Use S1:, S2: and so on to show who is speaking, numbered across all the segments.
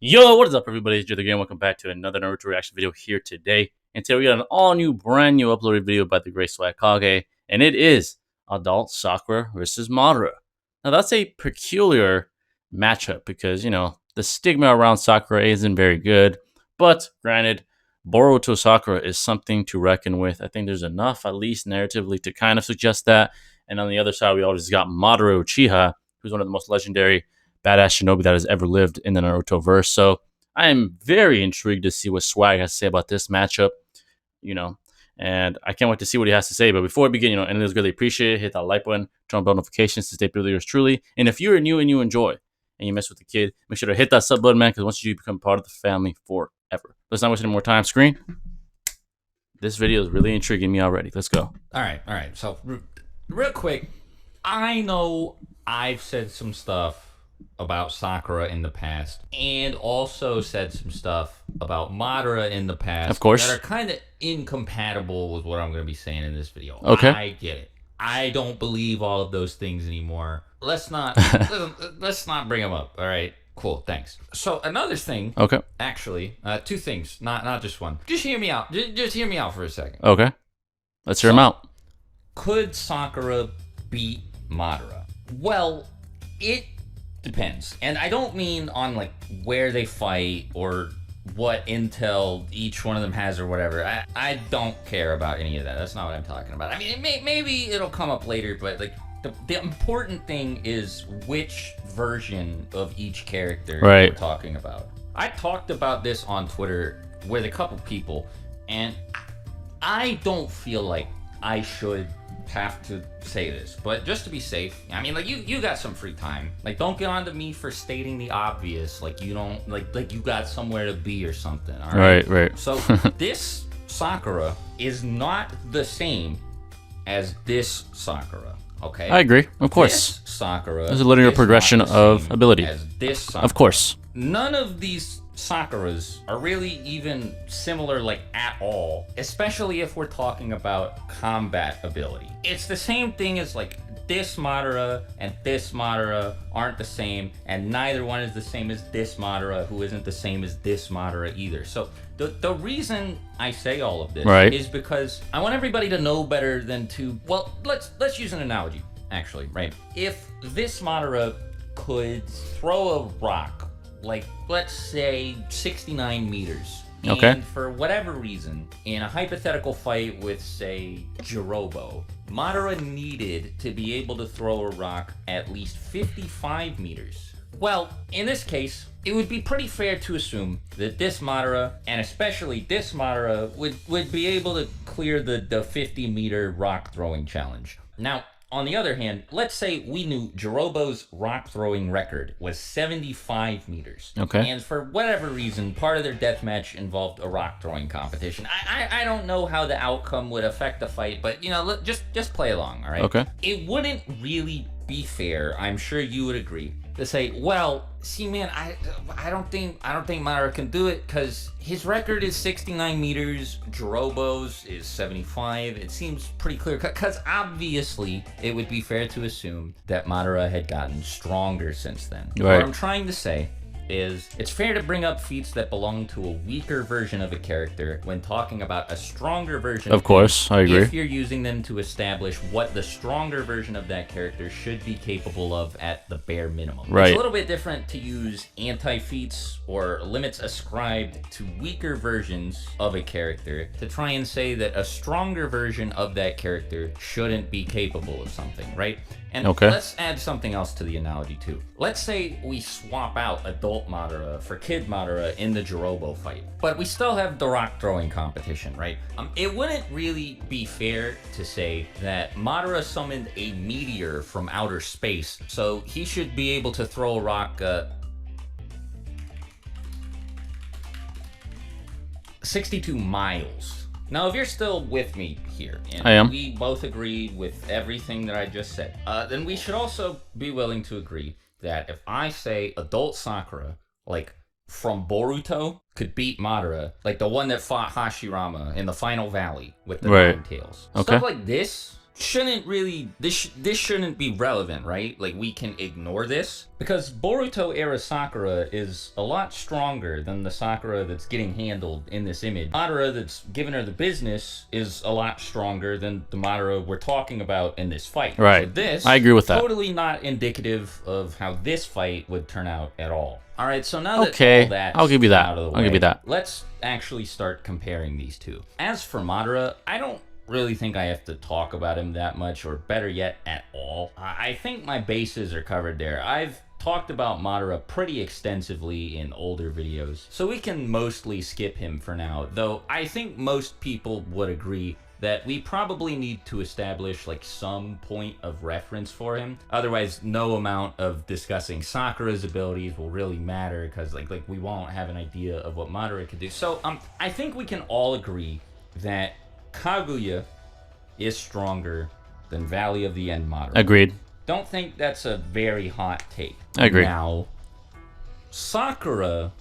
S1: Yo, what is up, everybody? It's Joe the Game. Welcome back to another Naruto reaction video here today. And today we got an all-new, brand-new uploaded video by the Great Swag Kage, and it is Adult Sakura versus Madara. Now, that's a peculiar matchup because, you know, the stigma around Sakura isn't very good. But, granted, Boruto Sakura is something to reckon with. I think there's enough, at least narratively, to kind of suggest that. And on the other side, we always got Madara Uchiha, who's one of the most legendary badass shinobi that has ever lived in the Naruto verse. So I am very intrigued to see what Swag has to say about this matchup, you know, and I can't wait to see what he has to say. But before we begin, you know, anything is really appreciated. Hit that like button, turn on bell notifications to stay up with yours truly. And if you're new and you enjoy and you mess with the kid, make sure to hit that sub button, man, because once you become part of the family forever. Let's not waste any more time. Screen. This video is really intriguing me already. Let's go.
S2: All right. So real quick, I know I've said some stuff about Sakura in the past, and also said some stuff about Madara in the past,
S1: of course,
S2: that are kind of incompatible with what I'm going to be saying in this video.
S1: Okay,
S2: I get it. I don't believe all of those things anymore. Let's not let's not bring them up. All right, cool, thanks. So another thing,
S1: okay,
S2: actually, two things, not just one. Just hear me out. Just hear me out for a second.
S1: Okay, let's hear him out.
S2: Could Sakura beat Madara? Well, it depends. And I don't mean on like where they fight or what intel each one of them has or whatever. I don't care about any of that. That's not what I'm talking about. I mean, maybe it'll come up later, but like the important thing is which version of each character we're talking about. I talked about this on Twitter with a couple people, and I don't feel like I should have to say this, but just to be safe, I mean, like, you got some free time. Like, don't get on to me for stating the obvious, like you don't like you got somewhere to be or something. All right.
S1: Right.
S2: So this Sakura is not the same as this Sakura. Okay,
S1: I agree. Of course,
S2: this Sakura
S1: there's a linear progression of ability.
S2: As this Sakura.
S1: Of course,
S2: none of these Sakuras are really even similar, like, at all, especially if we're talking about combat ability. It's the same thing as, like, this Madara and this Madara aren't the same, and neither one is the same as this Madara, who isn't the same as this Madara either. So the reason I say all of this is because I want everybody to know better than to, well, let's use an analogy, actually, right? If this Madara could throw a rock, like, let's say 69 meters.
S1: Okay.
S2: And for whatever reason, in a hypothetical fight with, say, Jirobo, Madara needed to be able to throw a rock at least 55 meters. Well, in this case, it would be pretty fair to assume that this Madara, and especially this Madara, would be able to clear the 50-meter rock throwing challenge. Now, on the other hand, let's say we knew Jirobo's rock throwing record was 75 meters.
S1: Okay.
S2: And for whatever reason, part of their deathmatch involved a rock throwing competition. I don't know how the outcome would affect the fight, but, you know, just play along, all right?
S1: Okay.
S2: It wouldn't really be fair, I'm sure you would agree, to say, well, see, man, I don't think Madara can do it because his record is 69 meters, Jirobo's is 75. It seems pretty clear because obviously it would be fair to assume that Madara had gotten stronger since then.
S1: Right.
S2: What I'm trying to say is it's fair to bring up feats that belong to a weaker version of a character when talking about a stronger version.
S1: Of course, I agree.
S2: If you're using them to establish what the stronger version of that character should be capable of at the bare minimum.
S1: Right.
S2: It's a little bit different to use anti-feats or limits ascribed to weaker versions of a character to try and say that a stronger version of that character shouldn't be capable of something, right? And let's add something else to the analogy too. Let's say we swap out adult Madara for kid Madara in the Jirobo fight, but we still have the rock throwing competition, right? It wouldn't really be fair to say that Madara summoned a meteor from outer space, so he should be able to throw a rock 62 miles. Now, if you're still with me here, and
S1: I am.
S2: We both agreed with everything that I just said, then we should also be willing to agree that if I say adult Sakura, like from Boruto, could beat Madara, like the one that fought Hashirama in the final valley with the Nine Tails. Stuff like this shouldn't really, this shouldn't be relevant, right? Like, we can ignore this because Boruto era Sakura is a lot stronger than the Sakura that's getting handled in this image. Madara that's giving her the business is a lot stronger than the Madara we're talking about in this fight.
S1: Right.
S2: So this,
S1: I agree with that.
S2: Totally not indicative of how this fight would turn out at all. All right, so now that
S1: Okay,
S2: all that's
S1: I'll give you that.
S2: out of the
S1: I'll give
S2: way,
S1: you that.
S2: let's actually start comparing these two. As for Madara, I don't really think I have to talk about him that much, or better yet, at all. I think my bases are covered there. I've talked about Madara pretty extensively in older videos, so we can mostly skip him for now, though I think most people would agree that we probably need to establish like some point of reference for him. Otherwise, no amount of discussing Sakura's abilities will really matter, because like we won't have an idea of what Madara could do. So I think we can all agree that Kaguya is stronger than Valley of the End Madara.
S1: Agreed.
S2: Don't think that's a very hot take.
S1: I agree.
S2: Now, Sakura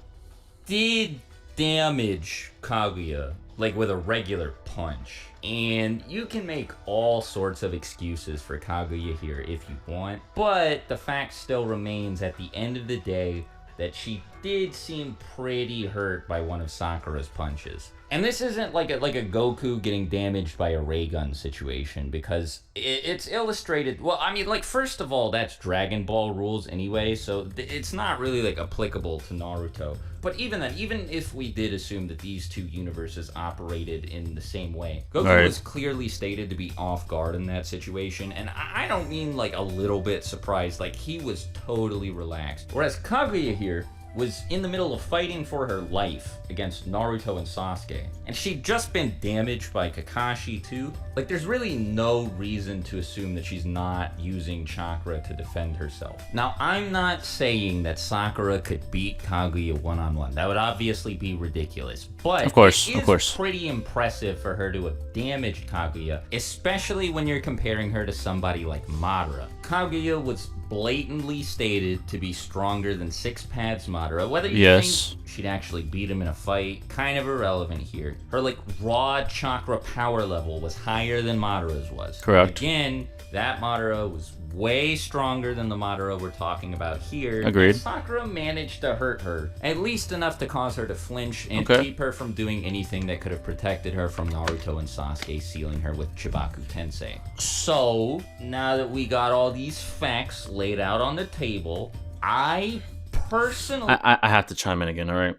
S2: did damage Kaguya, like with a regular punch. And you can make all sorts of excuses for Kaguya here if you want, but the fact still remains at the end of the day that she did seem pretty hurt by one of Sakura's punches. And this isn't like a Goku getting damaged by a ray gun situation, because it's illustrated. Well, I mean, like, first of all, that's Dragon Ball rules anyway, so it's not really like applicable to Naruto. But even then, even if we did assume that these two universes operated in the same way, Goku was clearly stated to be off guard in that situation, and I don't mean like a little bit surprised, like he was totally relaxed. Whereas Kaguya here was in the middle of fighting for her life against Naruto and Sasuke, and she'd just been damaged by Kakashi too. Like, there's really no reason to assume that she's not using chakra to defend herself. Now, I'm not saying that Sakura could beat Kaguya one-on-one. That would obviously be ridiculous, but
S1: of course,
S2: it is pretty impressive for her to have damaged Kaguya, especially when you're comparing her to somebody like Madara. Kaguya was blatantly stated to be stronger than Six Paths Madara. Whether you think she'd actually beat him in a fight, kind of irrelevant here. Her like raw chakra power level was higher than Madara's was.
S1: Correct.
S2: Again, that Madara was way stronger than the Madara we're talking about here.
S1: Agreed.
S2: Sakura managed to hurt her, at least enough to cause her to flinch and keep her from doing anything that could have protected her from Naruto and Sasuke sealing her with Chibaku Tensei. So, now that we got all these facts laid out on the table, I personally...
S1: I have to chime in again, all right?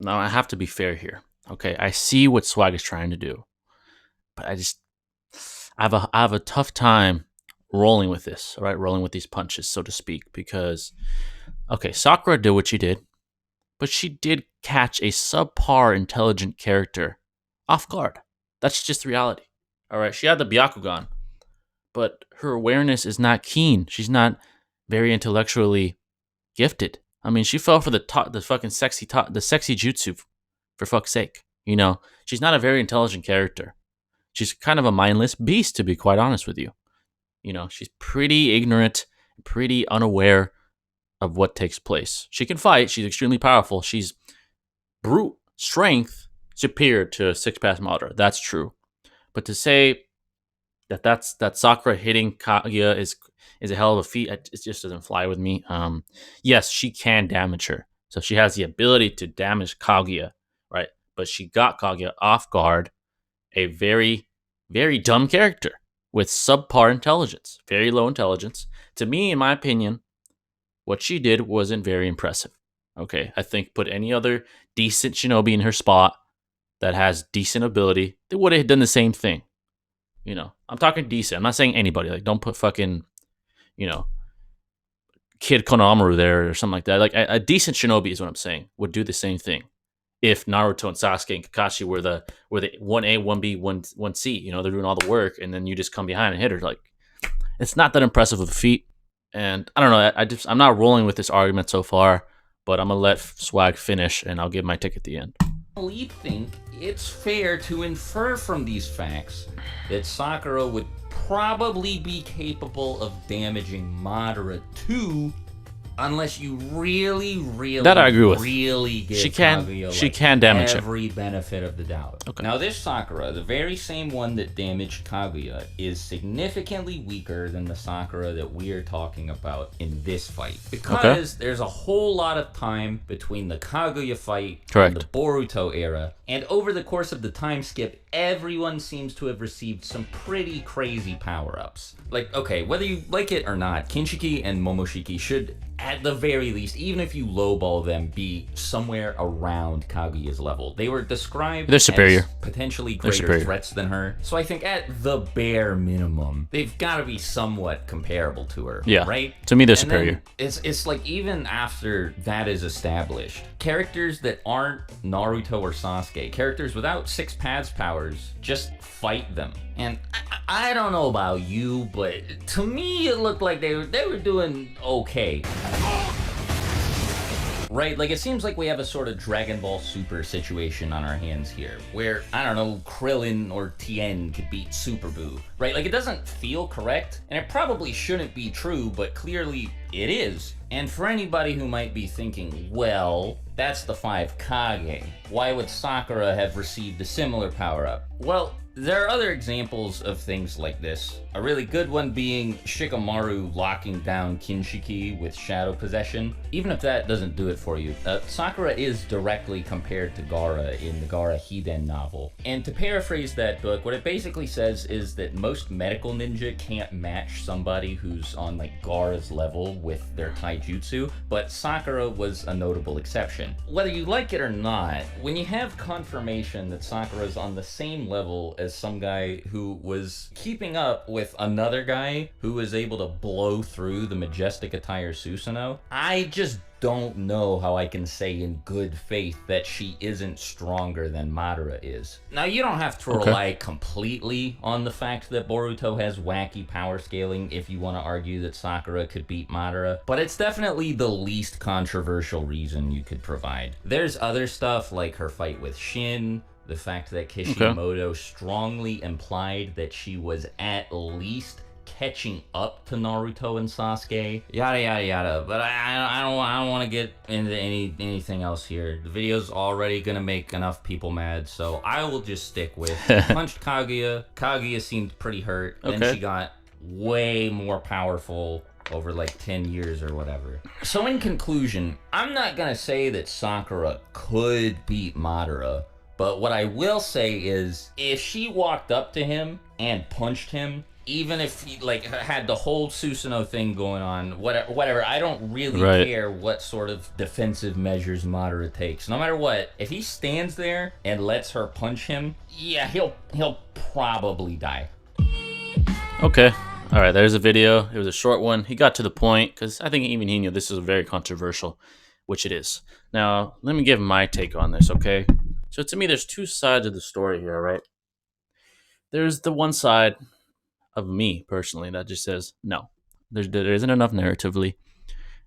S1: Now, I have to be fair here, okay? I see what Swag is trying to do, but I have a tough time rolling with this, all right? Rolling with these punches, so to speak, because, okay, Sakura did what she did, but she did catch a subpar intelligent character off guard. That's just reality, all right? She had the Byakugan, but her awareness is not keen. She's not very intellectually gifted. I mean, she fell for the fucking sexy jutsu, for fuck's sake. You know, she's not a very intelligent character. She's kind of a mindless beast, to be quite honest with you. You know, she's pretty ignorant, pretty unaware of what takes place. She can fight. She's extremely powerful. She's brute strength superior to Six Paths Madara. That's true. But to say that Sakura hitting Kaguya is a hell of a feat, it just doesn't fly with me. Yes, she can damage her. So she has the ability to damage Kaguya, right? But she got Kaguya off guard, a very, very dumb character with subpar intelligence, very low intelligence. To me, in my opinion, what she did wasn't very impressive. Okay, I think put any other decent shinobi in her spot that has decent ability, they would have done the same thing. You know, I'm talking decent. I'm not saying anybody. Like, don't put fucking, you know, Kid Konohamaru there or something like that. Like, a decent shinobi is what I'm saying, would do the same thing if Naruto and Sasuke and Kakashi were the 1A, 1B, 1C. You know, they're doing all the work, and then you just come behind and hit her. Like, it's not that impressive of a feat. And I don't know. I'm not rolling with this argument so far, but I'm gonna let Swag finish, and I'll give my take at the end.
S2: We think it's fair to infer from these facts that Sakura would probably be capable of damaging Madara too, unless you really,
S1: That I agree with.
S2: really give
S1: She can
S2: Kaguya
S1: damage him.
S2: every benefit of the doubt.
S1: Okay.
S2: Now this Sakura, the very same one that damaged Kaguya, is significantly weaker than the Sakura that we are talking about in this fight, because there's a whole lot of time between the Kaguya fight and the Boruto era, and over the course of the time skip, everyone seems to have received some pretty crazy power-ups. Like, okay, whether you like it or not, Kinshiki and Momoshiki should, at the very least, even if you lowball them, be somewhere around Kaguya's level. They were described
S1: They're superior.
S2: as potentially greater threats than her. So I think at the bare minimum, they've got to be somewhat comparable to her.
S1: Yeah.
S2: Right?
S1: To me, they're superior.
S2: It's like, even after that is established, characters that aren't Naruto or Sasuke, characters without six paths powers, just fight them. And I don't know about you, but to me it looked like they were doing okay. Right, like it seems like we have a sort of Dragon Ball Super situation on our hands here, where, I don't know, Krillin or Tien could beat Super Buu, right? Like, it doesn't feel correct, and it probably shouldn't be true, but clearly it is. And for anybody who might be thinking, well, that's the 5 Kage, why would Sakura have received a similar power-up? Well, there are other examples of things like this. A really good one being Shikamaru locking down Kinshiki with Shadow Possession. Even if that doesn't do it for you, Sakura is directly compared to Gaara in the Gaara Hiden novel. And to paraphrase that book, what it basically says is that most medical ninja can't match somebody who's on like Gaara's level with their taijutsu, but Sakura was a notable exception. Whether you like it or not, when you have confirmation that Sakura's on the same level as some guy who was keeping up with another guy who was able to blow through the majestic attire Susanoo, I just don't know how I can say in good faith that she isn't stronger than Madara is. Now, you don't have to rely completely on the fact that Boruto has wacky power scaling if you want to argue that Sakura could beat Madara, but it's definitely the least controversial reason you could provide. There's other stuff like her fight with Shin, the fact that Kishimoto strongly implied that she was at least catching up to Naruto and Sasuke, yada yada yada. But I don't want to get into anything else here. The video's already gonna make enough people mad, so I will just stick with punched Kaguya. Kaguya seemed pretty hurt. Then she got way more powerful over like 10 years or whatever. So in conclusion, I'm not gonna say that Sakura could beat Madara, but what I will say is, if she walked up to him and punched him, even if he like had the whole Susanoo thing going on, whatever, I don't really care what sort of defensive measures Madara takes. No matter what, if he stands there and lets her punch him, yeah, he'll probably die.
S1: Okay. All right, there's a video. It was a short one. He got to the point, because I think even he knew this is very controversial, which it is. Now, let me give my take on this, okay? So to me, there's two sides of the story here, right? There's the one side of me, personally, that just says, no, there isn't enough narratively.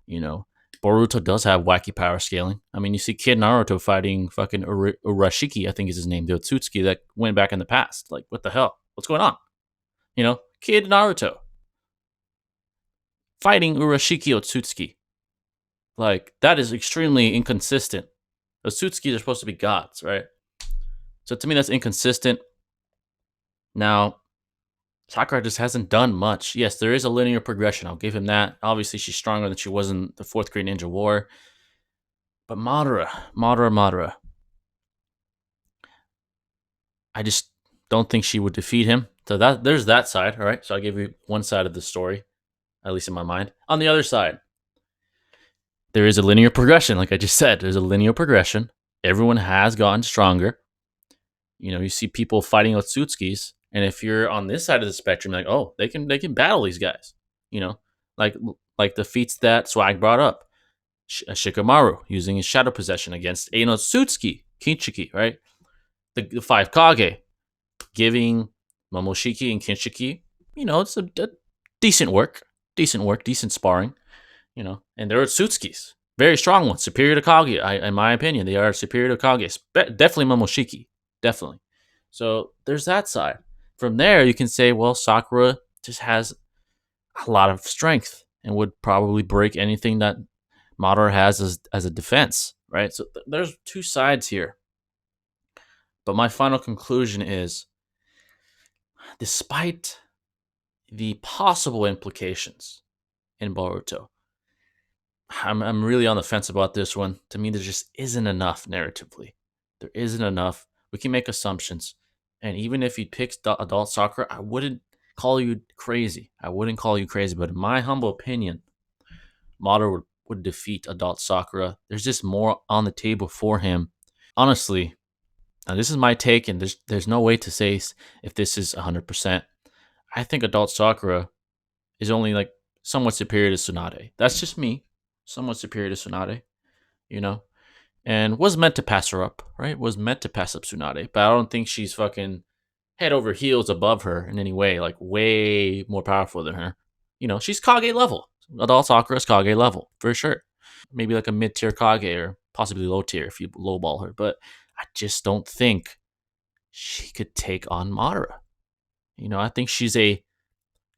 S1: You know, Boruto does have wacky power scaling. I mean, you see Kid Naruto fighting fucking Urashiki, I think is his name, the Otsutsuki that went back in the past. Like, what the hell? What's going on? You know, Kid Naruto fighting Urashiki Otsutsuki. Like, that is extremely inconsistent. Otsutsukis are supposed to be gods, right? So to me, that's inconsistent. Now, Sakura just hasn't done much. Yes, there is a linear progression. I'll give him that. Obviously, she's stronger than she was in the 4th Great Ninja War. But Madara. I just don't think she would defeat him. So there's that side, all right? So I'll give you one side of the story, at least in my mind. On the other side, there is a linear progression. Like I just said, there's a linear progression. Everyone has gotten stronger. You know, you see people fighting Otsutskis, and if you're on this side of the spectrum, like, oh, they can battle these guys. You know, like the feats that Swag brought up. Shikamaru using his shadow possession against an Otsutsuki, Kinshiki, right? The 5 Kage giving Momoshiki and Kinshiki, you know, it's a decent work, decent sparring, you know, and they're Otsutskis, very strong ones, superior to Kage. In my opinion, they are superior to Kage, definitely Momoshiki, definitely. So there's that side. From there, you can say, well, Sakura just has a lot of strength and would probably break anything that Madara has as a defense, right? So there's two sides here. But my final conclusion is, despite the possible implications in Boruto, I'm really on the fence about this one. To me, there just isn't enough narratively. There isn't enough. We can make assumptions. And even if he picks adult Sakura, I wouldn't call you crazy. I wouldn't call you crazy. But in my humble opinion, Madara would defeat adult Sakura. There's just more on the table for him. Honestly, now this is my take, and there's no way to say if this is 100%. I think adult Sakura is only like somewhat superior to Tsunade. That's just me. Somewhat superior to Tsunade, you know? And was meant to pass her up, right? Was meant to pass up Tsunade. But I don't think she's fucking head over heels above her in any way, like way more powerful than her. You know, she's Kage level. Adult Sakura is Kage level, for sure. Maybe like a mid tier Kage or possibly low tier if you lowball her. But I just don't think she could take on Madara. You know, I think she's a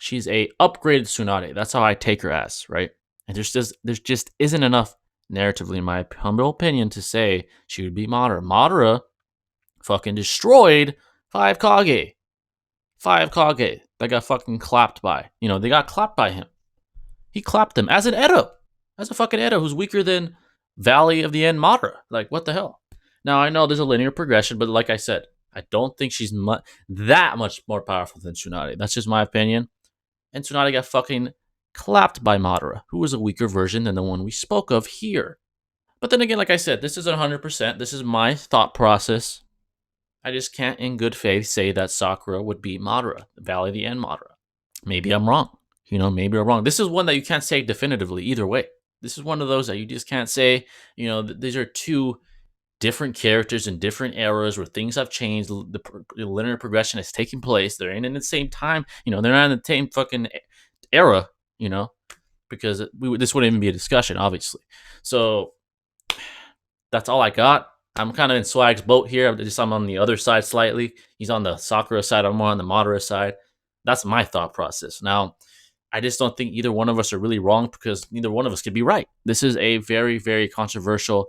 S1: upgraded Tsunade. That's how I take her as, right? And there's just isn't enough narratively, in my humble opinion, to say she would beat Madara. Madara fucking destroyed 5 Kage. 5 Kage that got fucking clapped by. You know, they got clapped by him. He clapped them as an Edo. As a fucking Edo who's weaker than Valley of the End Madara. Like, what the hell? Now, I know there's a linear progression, but like I said, I don't think she's that much more powerful than Tsunade. That's just my opinion. And Tsunade got fucking clapped by Madara, who was a weaker version than the one we spoke of here. But then again, like I said, this isn't 100%. This is my thought process. I just can't in good faith say that Sakura would beat Madara, the Valley of the End Madara. Maybe I'm wrong. You know, maybe I'm wrong. This is one that you can't say definitively either way. This is one of those that you just can't say, you know, these are two different characters in different eras where things have changed. The linear progression is taking place. They're in the same time. You know, they're not in the same fucking era, you know, because this wouldn't even be a discussion, obviously. So that's all I got. I'm kind of in Swag's boat here. I'm on the other side slightly. He's on the Sakura side. I'm more on the Madara side. That's my thought process. Now, I just don't think either one of us are really wrong because neither one of us could be right. This is a very, very controversial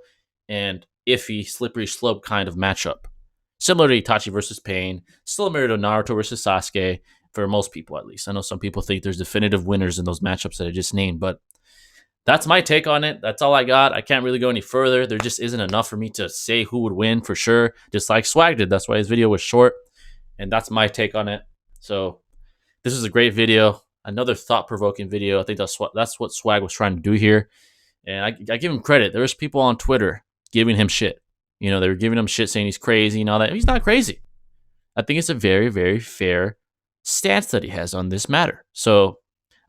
S1: and iffy, slippery slope kind of matchup. Similar to Itachi versus Pain, similar to Naruto versus Sasuke, for most people at least. I know some people think there's definitive winners in those matchups that I just named, but that's my take on it. That's all I got. I can't really go any further. There just isn't enough for me to say who would win for sure, just like Swag did. That's why his video was short, and that's my take on it. So this is a great video. Another thought-provoking video. I think that's what Swag was trying to do here. And I give him credit. There's people on Twitter giving him shit. You know, they were giving him shit saying he's crazy and all that. He's not crazy. I think it's a very, very fair stance that he has on this matter. So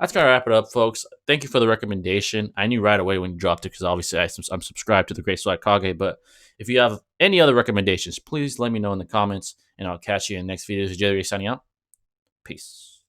S1: that's going to wrap it up, folks. Thank you for the recommendation. I knew right away when you dropped it because obviously I'm subscribed to the Great Swag Kage. But if you have any other recommendations, please let me know in the comments, and I'll catch you in the next video. This is Jerry signing out. Peace.